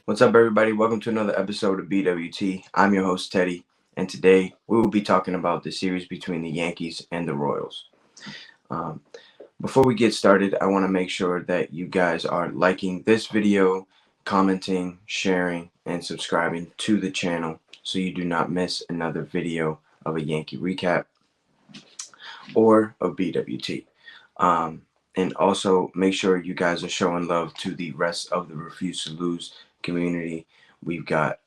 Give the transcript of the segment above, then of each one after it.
What's up, everybody? Welcome to another episode of BWT. I'm your host, Teddy, and today we will be talking about the series between the Yankees and the Royals. Um, Before we get started, I want to make sure that you guys are liking this video, commenting, sharing, and subscribing to the channel so you do not miss another video of a Yankee recap or of BWT. And also make sure you guys are showing love to the rest of the Refuse to Lose community. We've got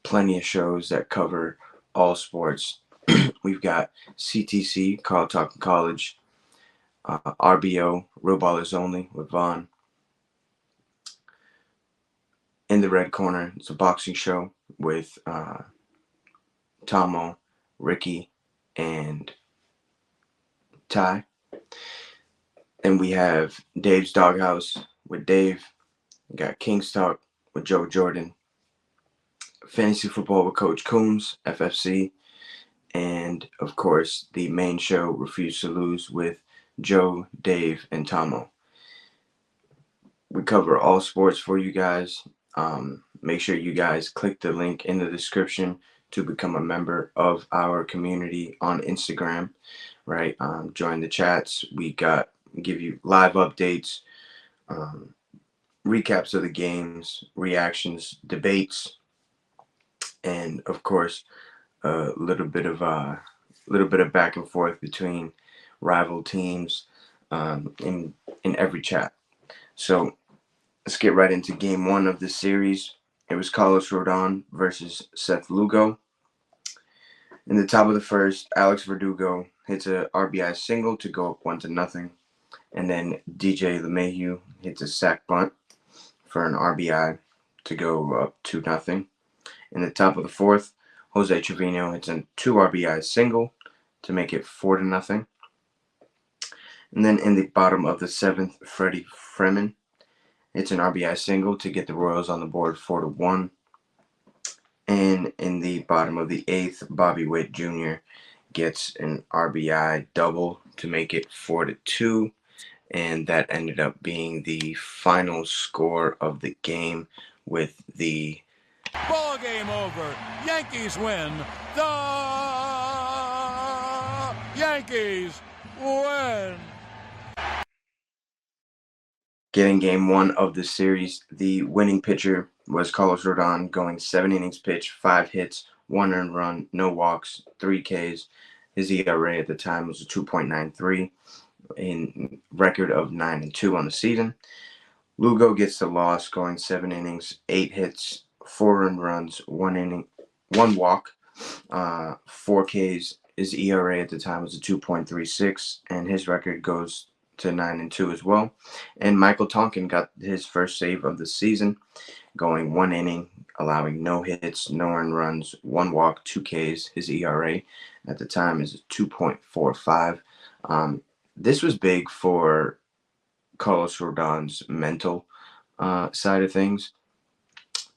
plenty of shows that cover all sports. We've got CTC, Carl Talking College, RBO, Real Ballers Only with Vaughn. In the red corner, it's a boxing show with Tomo, Ricky, and Ty. And we have Dave's Doghouse with Dave. We got King's Talk with Joe Jordan. Fantasy Football with Coach Coombs, FFC. And, of course, the main show, Refuse to Lose, with Joe, Dave, and Tomo. We cover all sports for you guys. Make sure you guys click the link in the description to become a member of our community on Instagram, right? Join the chats. We give you live updates, recaps of the games, reactions, debates, and of course, a little bit of back and forth between rival teams in every chat. So let's get right into game one of this series. It was Carlos Rodon versus Seth Lugo. In the top of the first, Alex Verdugo hits a RBI single to go up 1-0, and then DJ LeMahieu hits a sac bunt for an RBI to go up 2-0. In the top of the fourth, Jose Trevino hits a 2 RBI single to make it 4-0. And then in the bottom of the seventh, Freddie Freeman hits an RBI single to get the Royals on the board 4-1. And in the bottom of the eighth, Bobby Witt Jr. gets an RBI double to make it 4-2. And that ended up being the final score of the game with the ball game over. Yankees win. The Yankees win. Getting game one of the series. The winning pitcher was Carlos Rodon, going 7 innings pitched, 5 hits, 1 earned run, no walks, 3 Ks. His ERA at the time was a 2.93, in record of 9-2 on the season. Lugo gets the loss, going 7 innings, 8 hits, 4 earned runs, 1 walk, 4 Ks. His ERA at the time was a 2.36, and his record goes to 9-2 as well. And Michael Tonkin got his first save of the season, going 1 inning, allowing no hits, no earned runs, 1 walk, 2 Ks. His ERA at the time is 2.45. This was big for Carlos Rodon's mental side of things,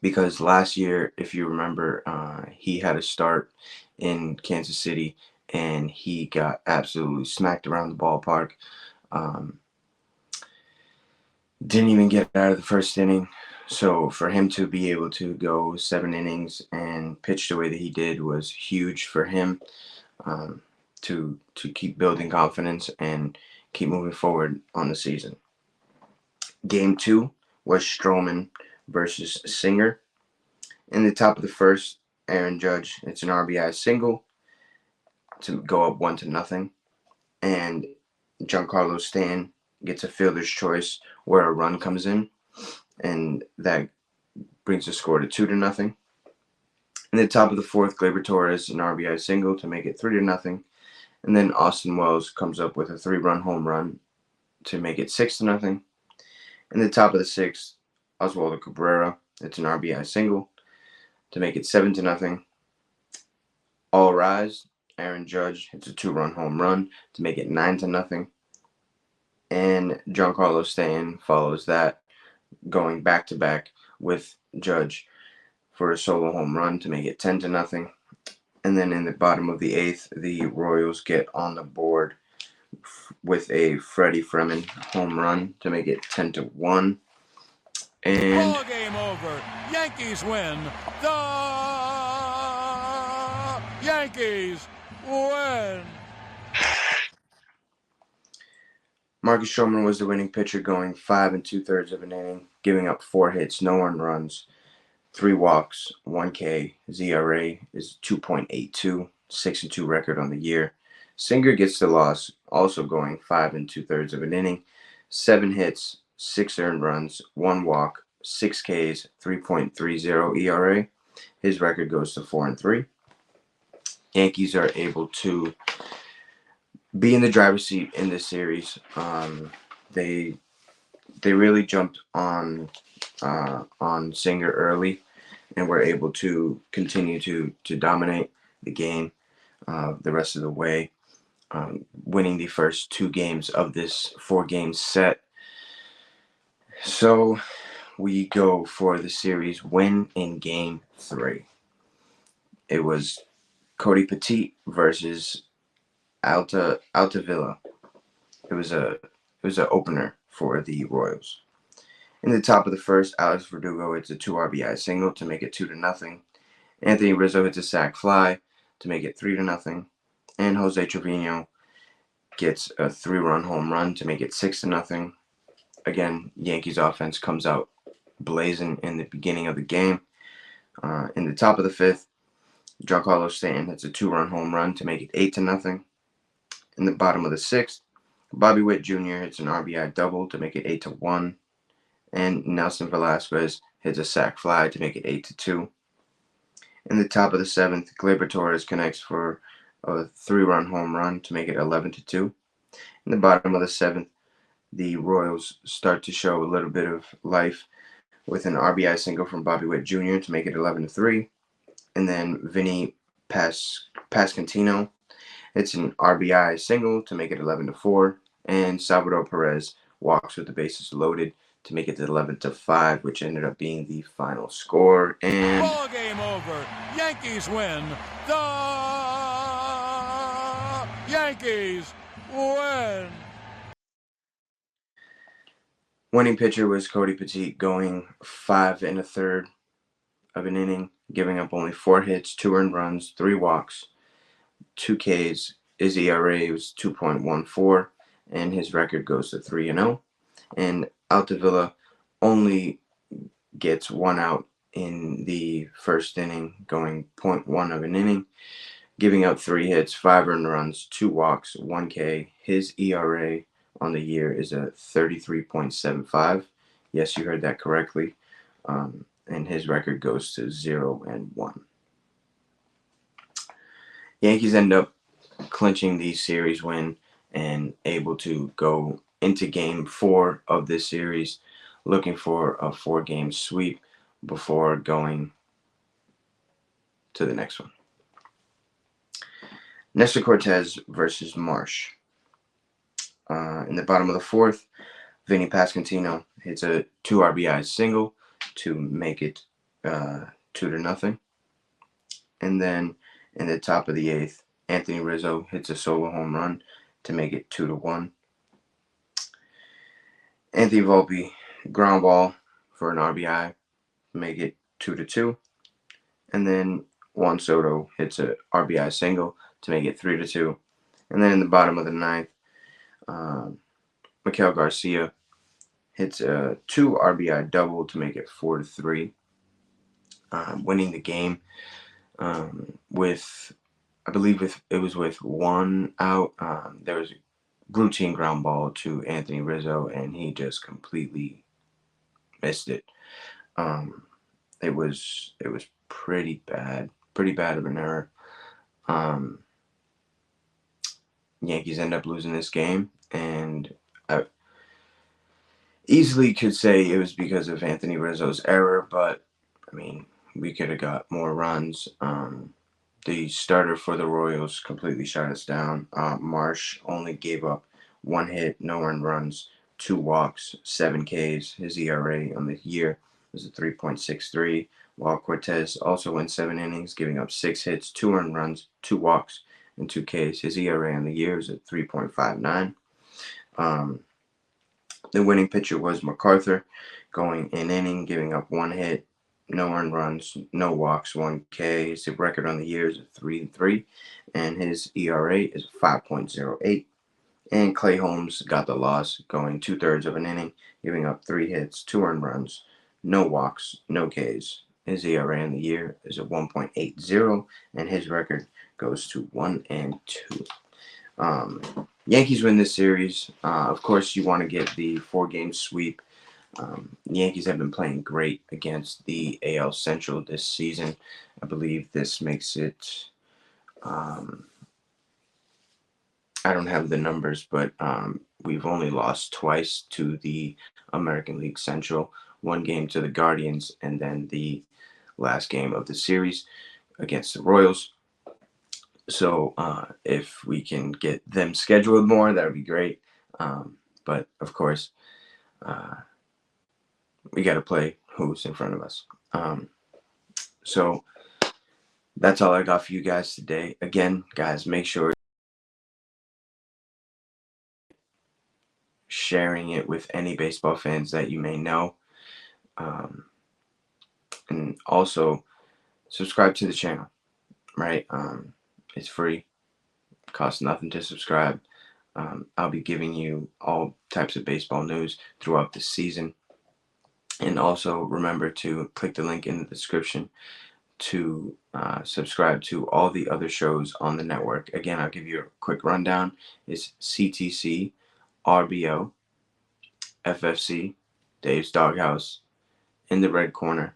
because last year, if you remember, he had a start in Kansas City and he got absolutely smacked around the ballpark. Didn't even get out of the first inning. So for him to be able to go 7 innings and pitch the way that he did was huge for him, to keep building confidence and keep moving forward on the season. Game 2 was Stroman versus Singer. In the top of the first, Aaron Judge, it's an RBI single to go up 1-0, and Giancarlo Stanton gets a fielder's choice where a run comes in, and that brings the score to 2-0. In the top of the fourth, Gleyber Torres, an RBI single to make it 3-0, and then Austin Wells comes up with a 3-run home run to make it 6-0. In the top of the sixth, Oswaldo Cabrera, it's an RBI single to make it 7-0. All rise, Aaron Judge hits a 2-run home run to make it 9-0. And Giancarlo Stanton follows that, going back-to-back with Judge for a solo home run to make it 10-0. And then in the bottom of the eighth, the Royals get on the board with a Freddie Freeman home run to make it 10-1. And Ball game over. Yankees win. The Yankees win. Marcus Stroman was the winning pitcher, going 5 2/3 of an inning, giving up 4 hits, no earned runs, 3 walks, 1K. His ERA is 2.82, 6-2 record on the year. Singer gets the loss, also going 5 2/3 of an inning, 7 hits, 6 earned runs, 1 walk, 6 Ks, 3.30 ERA. His record goes to 4-3. Yankees are able to be in the driver's seat in this series. They really jumped on Singer early and were able to continue to dominate the game the rest of the way, winning the first 2 games of this 4-game set. So we go for the series win in Game 3. It was Cody Petit versus Altavilla. It was an opener for the Royals. In the top of the first, Alex Verdugo hits a 2 RBI single to make it 2-0. Anthony Rizzo hits a sac fly to make it 3-0. And Jose Trevino gets a 3-run home run to make it 6-0. Again, Yankees offense comes out blazing in the beginning of the game. In the top of the fifth, Giancarlo Stanton hits a 2-run home run to make it 8-0. In the bottom of the sixth, Bobby Witt Jr. hits an RBI double to make it 8-1. And Nelson Velasquez hits a sac fly to make it 8-2. In the top of the seventh, Gleyber Torres connects for a 3-run home run to make it 11-2. In the bottom of the seventh, the Royals start to show a little bit of life with an RBI single from Bobby Witt Jr. to make it 11-3. And then Vinny Pascantino hits an RBI single to make it 11-4. And Salvador Perez walks with the bases loaded to make it 11-5, which ended up being the final score. And ball game over. Yankees win. The Yankees win. Winning pitcher was Cody Petit, going 5 1/3 of an inning, giving up only 4 hits, 2 earned runs, 3 walks, 2 Ks. His ERA was 2.14, and his record goes to 3-0. And Altavilla only gets 1 out in the first inning, going 0.1 of an inning, giving up 3 hits, 5 earned runs, 2 walks, 1K. His ERA on the year is a 33.75. Yes, you heard that correctly. And his record goes to 0-1. Yankees end up clinching the series win and able to go into Game 4 of this series, looking for a 4-game sweep before going to the next one. Nestor Cortez versus Marsh. In the bottom of the fourth, Vinny Pascantino hits a 2 RBI single to make it 2-0. And then in the top of the eighth, Anthony Rizzo hits a solo home run to make it 2-1. Anthony Volpe ground ball for an RBI to make it 2-2. And then Juan Soto hits a RBI single to make it 3-2. And then in the bottom of the ninth, Miguel Garcia hits a 2 RBI double to make it 4-3, winning the game with, I believe it was with 1 out. There was a routine ground ball to Anthony Rizzo, and he just completely missed it. It was pretty bad of an error. Yankees end up losing this game, and I easily could say it was because of Anthony Rizzo's error, but I mean, we could have got more runs. The starter for the Royals completely shut us down. Marsh only gave up 1 hit, no earned runs, 2 walks, 7 Ks. His ERA on the year was a 3.63, while Cortez also went 7 innings, giving up 6 hits, 2 earned runs, 2 walks, and 2 Ks. His ERA on the year is at 3.59. The winning pitcher was MacArthur, going an inning, giving up one hit, no earned runs, no walks, 1K. His record on the year is 3-3, and his ERA is 5.08. And Clay Holmes got the loss, going 2/3 of an inning, giving up three hits, two earned runs, no walks, no Ks. His ERA in the year is a 1.80, and his record goes to 1-2. Yankees win this series. Of course, you want to get the 4-game sweep. The Yankees have been playing great against the AL Central this season. I believe this makes it. I don't have the numbers, but we've only lost twice to the American League Central. One game to the Guardians, and then the last game of the series against the Royals. So if we can get them scheduled more, that would be great. But of course, we got to play who's in front of us. So that's all I got for you guys today. Again, guys, make sure sharing it with any baseball fans that you may know. And also subscribe to the channel, right? It's free, costs nothing to subscribe. I'll be giving you all types of baseball news throughout the season. And also remember to click the link in the description to subscribe to all the other shows on the network. Again, I'll give you a quick rundown. It's CTC, RBO, FFC, Dave's Doghouse, In the Red Corner,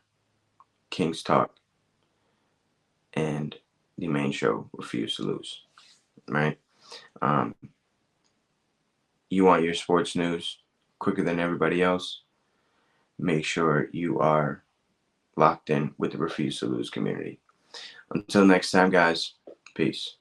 King's Talk, and the main show, Refuse to Lose, right? You want your sports news quicker than everybody else? Make sure you are locked in with the Refuse to Lose community. Until next time, guys, peace.